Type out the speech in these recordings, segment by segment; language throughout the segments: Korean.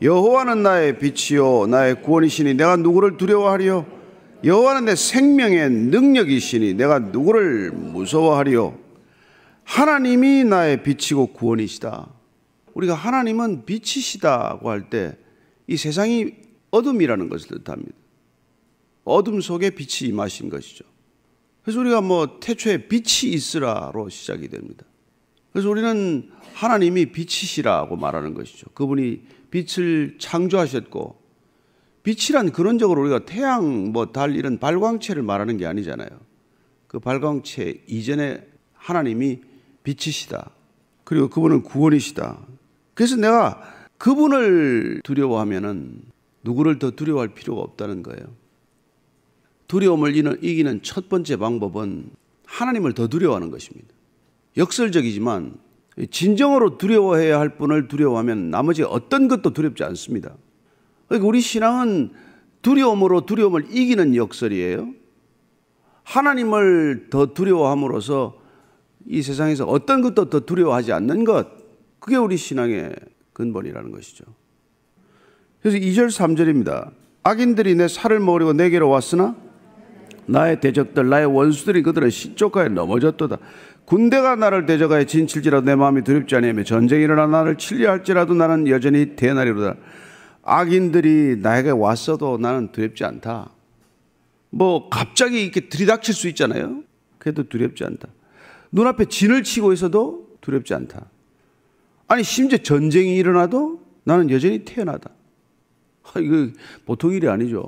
여호와는 나의 빛이요 나의 구원이시니 내가 누구를 두려워하리요? 여호와는 내 생명의 능력이시니 내가 누구를 무서워하리요? 하나님이 나의 빛이고 구원이시다. 우리가 하나님은 빛이시다고 할 때 이 세상이 어둠이라는 것을 뜻합니다. 어둠 속에 빛이 임하신 것이죠. 그래서 우리가 태초에 빛이 있으라로 시작이 됩니다. 그래서 우리는 하나님이 빛이시라고 말하는 것이죠. 그분이 빛을 창조하셨고, 빛이란 근원적으로 우리가 태양, 달 이런 발광체를 말하는 게 아니잖아요. 그 발광체 이전에 하나님이 빛이시다. 그리고 그분은 구원이시다. 그래서 내가 그분을 두려워하면은 누구를 더 두려워할 필요가 없다는 거예요. 두려움을 이기는 첫 번째 방법은 하나님을 더 두려워하는 것입니다. 역설적이지만 진정으로 두려워해야 할 분을 두려워하면 나머지 어떤 것도 두렵지 않습니다. 그러니까 우리 신앙은 두려움으로 두려움을 이기는 역설이에요. 하나님을 더 두려워함으로써 이 세상에서 어떤 것도 더 두려워하지 않는 것, 그게 우리 신앙의 근본이라는 것이죠. 그래서 2절 3절입니다. 악인들이 내 살을 먹으려고 내게로 왔으나 나의 대적들 나의 원수들이 그들의 시쪽가에 넘어졌도다. 군대가 나를 대적하여 진칠지라도 내 마음이 두렵지 아니하며 전쟁이 일어나 나를 치려 할지라도 나는 여전히 대나리로다. 악인들이 나에게 왔어도 나는 두렵지 않다. 갑자기 이렇게 들이닥칠 수 있잖아요. 그래도 두렵지 않다. 눈앞에 진을 치고 있어도 두렵지 않다. 아니 심지어 전쟁이 일어나도 나는 여전히 태어나다. 이거 보통 일이 아니죠.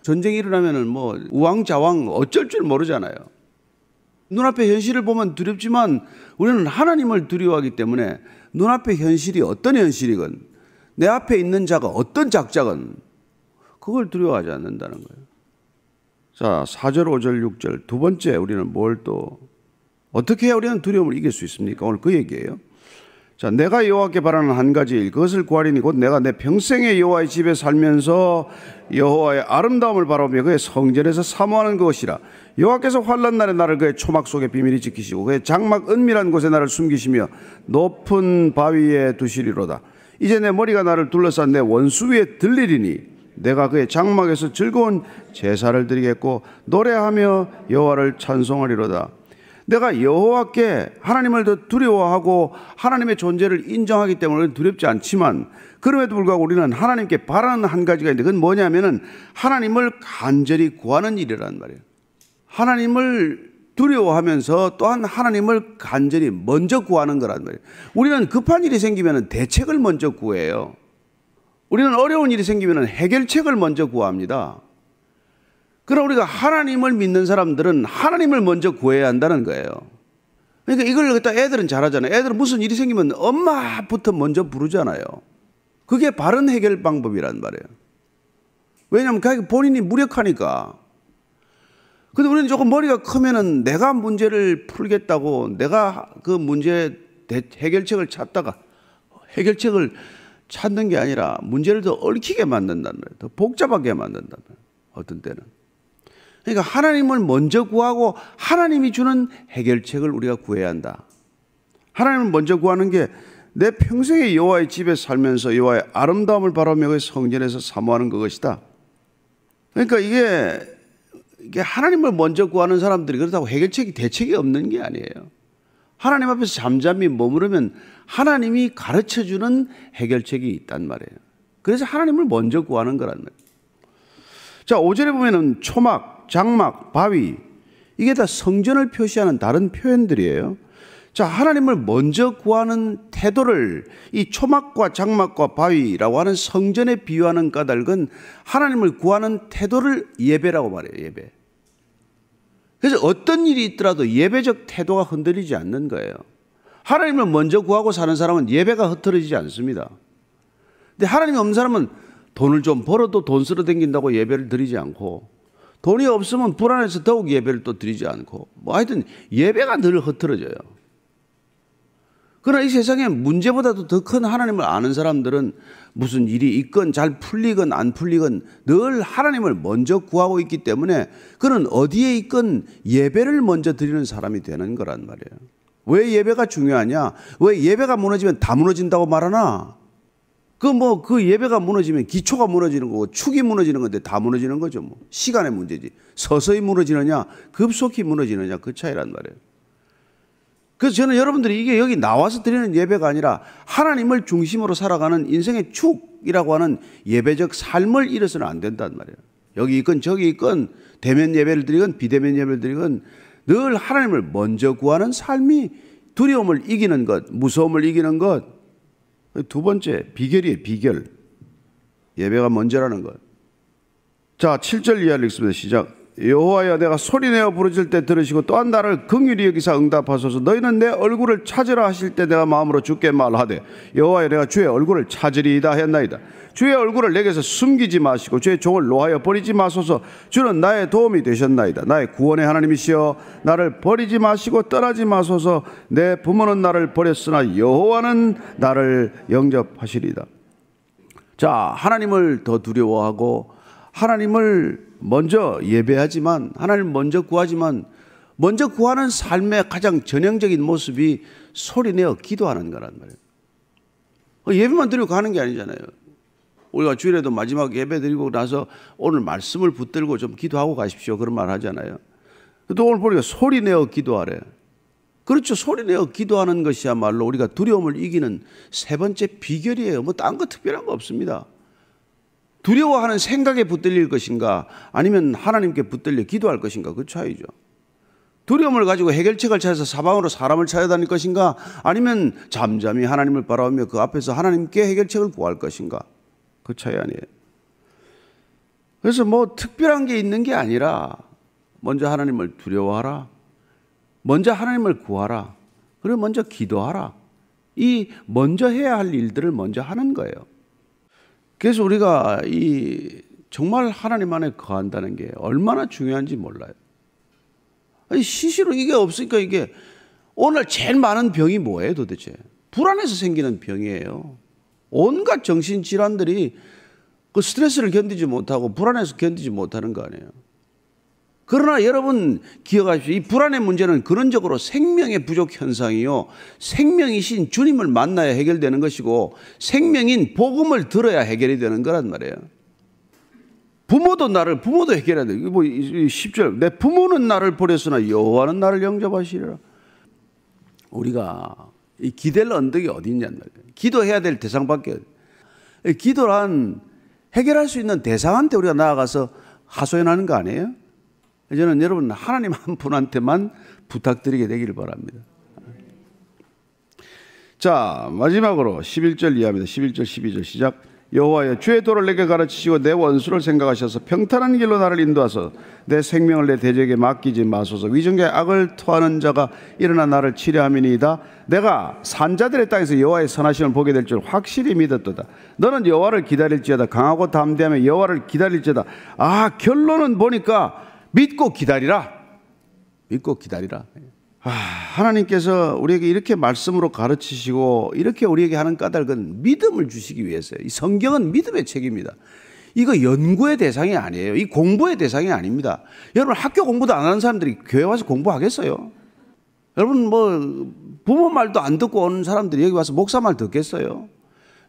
전쟁이 일어나면은 우왕좌왕 어쩔 줄 모르잖아요. 눈앞의 현실을 보면 두렵지만 우리는 하나님을 두려워하기 때문에 눈앞의 현실이 어떤 현실이건 내 앞에 있는 자가 어떤 작자건 그걸 두려워하지 않는다는 거예요. 자, 4절, 5절, 6절 두 번째 우리는 어떻게 해야 우리는 두려움을 이길 수 있습니까? 오늘 그 얘기예요. 자, 내가 여호와께 바라는 한 가지 일, 그것을 구하리니 곧 내가 내 평생에 여호와의 집에 살면서 여호와의 아름다움을 바라보며 그의 성전에서 사모하는 것이라. 여호와께서 환난 날에 나를 그의 초막 속에 비밀히 지키시고 그의 장막 은밀한 곳에 나를 숨기시며 높은 바위에 두시리로다. 이제 내 머리가 나를 둘러싼 내 원수 위에 들리리니 내가 그의 장막에서 즐거운 제사를 드리겠고 노래하며 여호와를 찬송하리로다. 내가 여호와께 하나님을 더 두려워하고 하나님의 존재를 인정하기 때문에 두렵지 않지만 그럼에도 불구하고 우리는 하나님께 바라는 한 가지가 있는데 그건 뭐냐면은 하나님을 간절히 구하는 일이란 말이에요. 하나님을 두려워하면서 또한 하나님을 간절히 먼저 구하는 거란 말이에요. 우리는 급한 일이 생기면 대책을 먼저 구해요. 우리는 어려운 일이 생기면 해결책을 먼저 구합니다. 그럼 우리가 하나님을 믿는 사람들은 하나님을 먼저 구해야 한다는 거예요. 그러니까 이걸 갖다 애들은 잘하잖아요. 애들은 무슨 일이 생기면 엄마부터 먼저 부르잖아요. 그게 바른 해결 방법이란 말이에요. 왜냐하면 본인이 무력하니까. 근데 우리는 조금 머리가 크면은 내가 문제를 풀겠다고 내가 그 문제의 해결책을 찾다가 해결책을 찾는 게 아니라 문제를 더 얽히게 만든다는 거예요. 더 복잡하게 만든다는 거예요. 어떤 때는. 그러니까 하나님을 먼저 구하고 하나님이 주는 해결책을 우리가 구해야 한다. 하나님을 먼저 구하는 게 내 평생에 여호와의 집에 살면서 여호와의 아름다움을 바라보며 그의 성전에서 사모하는 그것이다. 그러니까 이게 하나님을 먼저 구하는 사람들이 그렇다고 대책이 없는 게 아니에요. 하나님 앞에서 잠잠히 머무르면 하나님이 가르쳐주는 해결책이 있단 말이에요. 그래서 하나님을 먼저 구하는 거란 말이에요. 자, 5절에 보면은 초막, 장막, 바위, 이게 다 성전을 표시하는 다른 표현들이에요. 자, 하나님을 먼저 구하는 태도를 이 초막과 장막과 바위라고 하는 성전에 비유하는 까닭은 하나님을 구하는 태도를 예배라고 말해요. 예배. 그래서 어떤 일이 있더라도 예배적 태도가 흔들리지 않는 거예요. 하나님을 먼저 구하고 사는 사람은 예배가 흐트러지지 않습니다. 근데 하나님이 없는 사람은 돈을 좀 벌어도 돈 쓰러 댕긴다고 예배를 드리지 않고 돈이 없으면 불안해서 더욱 예배를 또 드리지 않고 하여튼 예배가 늘 흐트러져요. 그러나 이 세상에 문제보다도 더 큰 하나님을 아는 사람들은 무슨 일이 있건 잘 풀리건 안 풀리건 늘 하나님을 먼저 구하고 있기 때문에 그는 어디에 있건 예배를 먼저 드리는 사람이 되는 거란 말이에요. 왜 예배가 중요하냐? 왜 예배가 무너지면 다 무너진다고 말하나? 그 예배가 무너지면 기초가 무너지는 거고 축이 무너지는 건데 다 무너지는 거죠. 뭐. 시간의 문제지. 서서히 무너지느냐, 급속히 무너지느냐 그 차이란 말이에요. 그래서 저는 여러분들이 이게 여기 나와서 드리는 예배가 아니라 하나님을 중심으로 살아가는 인생의 축이라고 하는 예배적 삶을 잃어서는 안 된단 말이에요. 여기 있건 저기 있건 대면 예배를 드리건 비대면 예배를 드리건 늘 하나님을 먼저 구하는 삶이 두려움을 이기는 것, 무서움을 이기는 것. 두 번째 비결이에요. 비결. 예배가 먼저라는 것. 자, 7절 이하를 읽습니다. 시작. 여호와여 내가 소리내어 부르짖을 때 들으시고 또한 나를 긍휼히 여기사 응답하소서. 너희는 내 얼굴을 찾으라 하실 때 내가 마음으로 주께 말하되 여호와여 내가 주의 얼굴을 찾으리이다 했나이다. 주의 얼굴을 내게서 숨기지 마시고 주의 종을 노하여 버리지 마소서. 주는 나의 도움이 되셨나이다. 나의 구원의 하나님이시여 나를 버리지 마시고 떠나지 마소서. 내 부모는 나를 버렸으나 여호와는 나를 영접하시리이다. 자, 하나님을 더 두려워하고 하나님을 먼저 예배하지만 하나님을 먼저 구하지만 먼저 구하는 삶의 가장 전형적인 모습이 소리내어 기도하는 거란 말이에요. 예배만 드리고 가는 게 아니잖아요. 우리가 주일에도 마지막 예배 드리고 나서 오늘 말씀을 붙들고 좀 기도하고 가십시오 그런 말 하잖아요. 또 오늘 보니까 소리내어 기도하래. 그렇죠. 소리내어 기도하는 것이야말로 우리가 두려움을 이기는 세 번째 비결이에요. 뭐 딴 거 특별한 거 없습니다. 두려워하는 생각에 붙들릴 것인가 아니면 하나님께 붙들려 기도할 것인가 그 차이죠. 두려움을 가지고 해결책을 찾아서 사방으로 사람을 찾아다닐 것인가 아니면 잠잠히 하나님을 바라보며 그 앞에서 하나님께 해결책을 구할 것인가 그 차이 아니에요. 그래서 뭐 특별한 게 있는 게 아니라 먼저 하나님을 두려워하라. 먼저 하나님을 구하라. 그리고 먼저 기도하라. 이 먼저 해야 할 일들을 먼저 하는 거예요. 그래서 우리가 정말 하나님 안에 거한다는 게 얼마나 중요한지 몰라요. 아니, 시시로 이게 없으니까 이게 오늘 제일 많은 병이 뭐예요 도대체? 불안해서 생기는 병이에요. 온갖 정신질환들이 그 스트레스를 견디지 못하고 불안해서 견디지 못하는 거 아니에요. 그러나 여러분 기억하십시오. 이 불안의 문제는 근원적으로 생명의 부족 현상이요. 생명이신 주님을 만나야 해결되는 것이고 생명인 복음을 들어야 해결이 되는 거란 말이에요. 부모도 해결해야 돼. 뭐 10절 내 부모는 나를 버렸으나 여호와는 나를 영접하시리라. 우리가 이 기댈 언덕이 어디 있냔 말이에요. 기도해야 될 대상밖에 기도란 해결할 수 있는 대상한테 우리가 나아가서 하소연하는 거 아니에요? 저는 여러분 하나님 한 분한테만 부탁드리게 되기를 바랍니다. 자, 마지막으로 11절 이하입니다. 11절 12절 시작. 여호와여 주의 도를 내게 가르치시고 내 원수를 생각하셔서 평탄한 길로 나를 인도하소서. 내 생명을 내 대적에게 맡기지 마소서. 위정계 악을 토하는 자가 일어나 나를 치려함이니이다. 내가 산자들의 땅에서 여호와의 선하심을 보게 될 줄 확실히 믿었도다. 너는 여호와를 기다릴지어다. 강하고 담대하며 여호와를 기다릴지어다. 아, 결론은 보니까 믿고 기다리라. 믿고 기다리라. 하나님께서 우리에게 이렇게 말씀으로 가르치시고 이렇게 우리에게 하는 까닭은 믿음을 주시기 위해서요. 이 성경은 믿음의 책입니다. 이거 연구의 대상이 아니에요. 이 공부의 대상이 아닙니다. 여러분 학교 공부도 안 하는 사람들이 교회 와서 공부하겠어요? 여러분 뭐 부모 말도 안 듣고 오는 사람들이 여기 와서 목사 말 듣겠어요?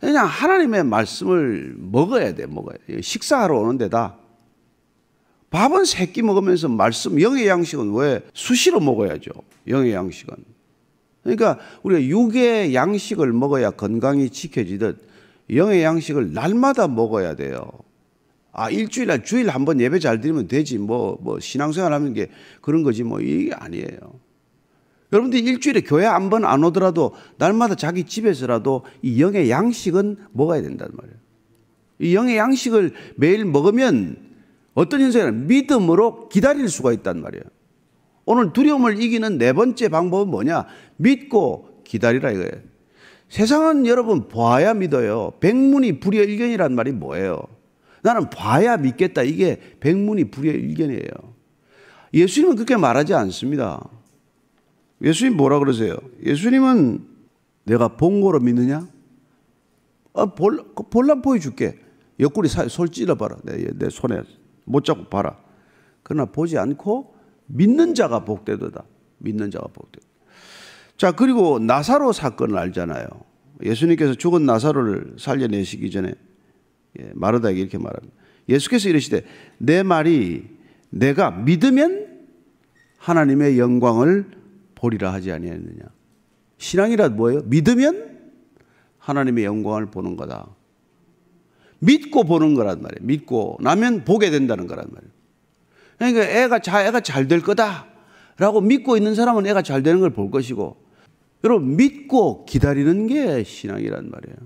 그냥 하나님의 말씀을 먹어야 돼. 식사하러 오는 데다. 밥은 세 끼 먹으면서 말씀, 영의 양식은 왜 수시로 먹어야죠. 영의 양식은. 그러니까 우리가 육의 양식을 먹어야 건강이 지켜지듯 영의 양식을 날마다 먹어야 돼요. 일주일에 주일 한번 예배 잘 드리면 되지. 뭐 신앙생활 하는 게 그런 거지 뭐 이게 아니에요. 여러분들이 일주일에 교회 한 번 안 오더라도 날마다 자기 집에서라도 이 영의 양식은 먹어야 된단 말이에요. 이 영의 양식을 매일 먹으면 어떤 현상은 믿음으로 기다릴 수가 있단 말이에요. 오늘 두려움을 이기는 네 번째 방법은 뭐냐? 믿고 기다리라 이거예요. 세상은 여러분 봐야 믿어요. 백문이 불여일견이란 말이 뭐예요? 나는 봐야 믿겠다. 이게 백문이 불여일견이에요. 예수님은 그렇게 말하지 않습니다. 예수님 뭐라 그러세요? 예수님은 내가 본 거로 믿느냐? 볼람 보여줄게. 옆구리 솔 찔러봐라. 내 손에 못 잡고 봐라. 그러나 보지 않고 믿는 자가 복되도다. 믿는 자가 복되도다. 자, 그리고 나사로 사건을 알잖아요. 예수님께서 죽은 나사로를 살려내시기 전에 마르다에게 이렇게 말합니다. 예수께서 이르시되 내 말이 내가 믿으면 하나님의 영광을 보리라 하지 아니하였느냐. 신앙이란 뭐예요? 믿으면 하나님의 영광을 보는 거다. 믿고 보는 거란 말이에요. 믿고 나면 보게 된다는 거란 말이에요. 그러니까 애가 잘 될 거다라고 믿고 있는 사람은 애가 잘 되는 걸 볼 것이고, 여러분 믿고 기다리는 게 신앙이란 말이에요.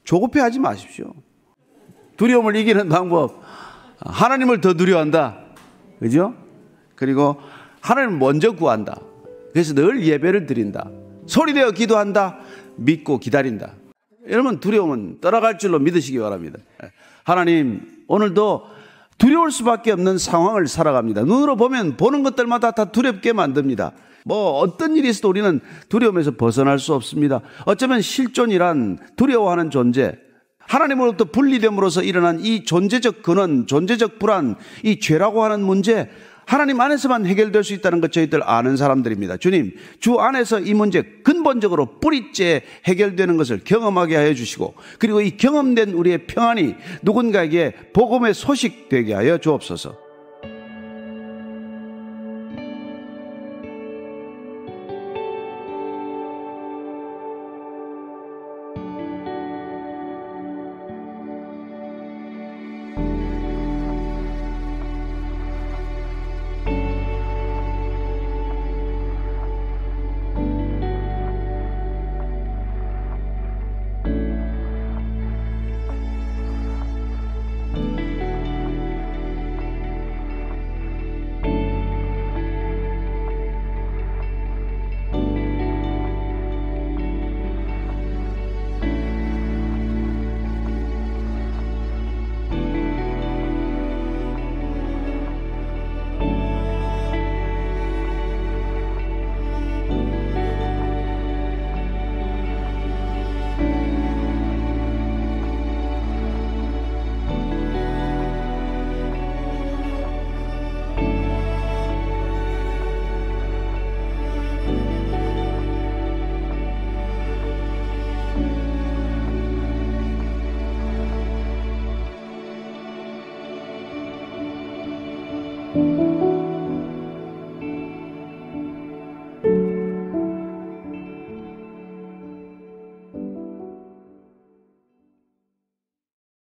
조급해하지 마십시오. 두려움을 이기는 방법, 하나님을 더 두려워한다, 그죠? 그리고 하나님을 먼저 구한다. 그래서 늘 예배를 드린다. 소리내어 기도한다. 믿고 기다린다. 여러분 두려움은 떠나갈 줄로 믿으시기 바랍니다. 하나님, 오늘도 두려울 수밖에 없는 상황을 살아갑니다. 눈으로 보면 보는 것들마다 다 두렵게 만듭니다. 뭐 어떤 일이 있어도 우리는 두려움에서 벗어날 수 없습니다. 어쩌면 실존이란 두려워하는 존재, 하나님으로부터 분리됨으로써 일어난 이 존재적 근원, 존재적 불안, 이 죄라고 하는 문제, 하나님 안에서만 해결될 수 있다는 것 저희들 아는 사람들입니다. 주님, 주 안에서 이 문제 근본적으로 뿌리째 해결되는 것을 경험하게 하여 주시고, 그리고 이 경험된 우리의 평안이 누군가에게 복음의 소식 되게 하여 주옵소서.